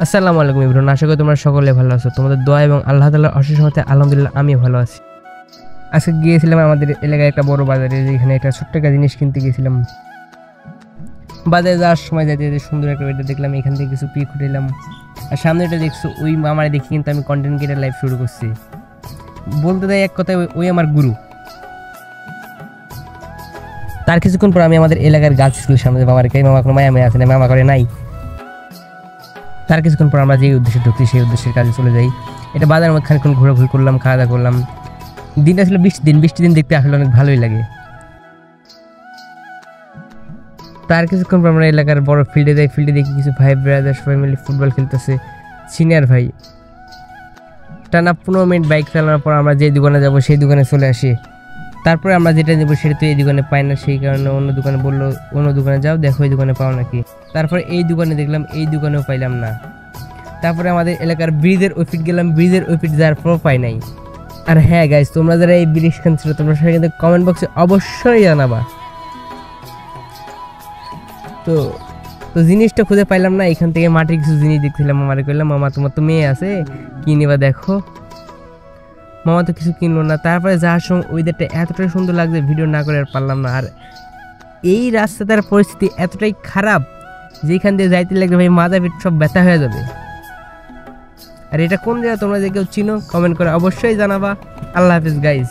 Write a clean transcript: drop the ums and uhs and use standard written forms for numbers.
আসসালামু আলাইকুম ইব্রাহিম, আশা করি তোমরা সকলে ভালো আছো। তোমাদের দোয়া এবং আল্লাহ তাআলার অশেষ রহমতে আলহামদুলিল্লাহ আমি ভালো আছি। আজকে গিয়েছিলাম আমাদের এলাকায় একটা বড় বাজারে, যেখানে একটা ছোট্ট একটা জিনিস কিনতে গিয়েছিলাম। বাজারে যাওয়ার সময় যাইতে যেতে সুন্দর একটা ভিডিও দেখলাম, এখান থেকে কিছু পিক উঠাইলাম। আর সামনে এটা দেখছো, ওই মামারে দেখি কিন্তু আমি কন্টেন্ট ক্রিয়েটার লাইভ শুরু করছি। বলতে দেয় এক কথায় ওই আমার গুরু। তার কিছুক্ষণ পর আমি আমাদের এলাকার গাছ স্কুলের সামনে মামার কে মামা কোনো মায়া আছে না, মামা করে নাই। তার কিছুক্ষণ পর আমরা যে উদ্দেশ্যে ঢুকছি সেই উদ্দেশ্যের কাজে চলে যাই। এটা বাজারের মধ্যে খানিকক্ষণ ঘোরাঘুরি করলাম, খাওয়া দাওয়া করলাম। দিনটা ছিল বৃষ্টি দিন দেখতে আসলে অনেক ভালোই লাগে। তার কিছুক্ষণ পর আমরা এলাকার বড় ফিল্ডে যাই। ফিল্ডে দেখি কিছু ভাই ব্রাদার সবাই মিলে ফুটবল খেলতেছে। সিনিয়র ভাই টানা 15 মিনিট বাইক চালানোর পর আমরা যে দোকানে যাব সেই দোকানে চলে আসি। তারপরে আমরা যেটা নেবো সেটা তো এই দোকানে পাই না, সেই কারণে অন্য দোকানে বললো অন্য দোকানে যাও, দেখো এই দোকানে পাও নাকি। তারপরে এই দোকানে দেখলাম, এই দোকানেও পাইলাম না। তারপরে আমাদের এলাকার ব্রিজের ওই ফিট গেলাম, ব্রিজের ওই ফিট যাওয়ার পর পাই নাই। আর হ্যাঁ গাইজ, তোমরা যারা এই ব্রিজ খান ছিল তোমরা সবাই কিন্তু কমেন্ট বক্সে অবশ্যই জানাবা। তো তো জিনিসটা খুঁজে পাইলাম না। এখান থেকে মাটির কিছু জিনিস দেখছিলাম, মামারে কইলাম মামা তোমার তো মেয়ে আছে, কি নিবা দেখো। মামা তো কিছু কিনলো না। তারপরে যাওয়ার সময় ওয়েদারটা এতটাই সুন্দর লাগছে, ভিডিও না করে আর পারলাম না। আর এই রাস্তাটার পরিস্থিতি এতটাই খারাপ, যেখান দিয়ে যাইতে লাগবে ভাই মাজা পিঠ সব ব্যথা হয়ে যাবে। আর এটা কোন জায়গা তোমরা যে কেউ চিনো কমেন্ট করে অবশ্যই জানাবা। আল্লাহ হাফিজ গাইজ।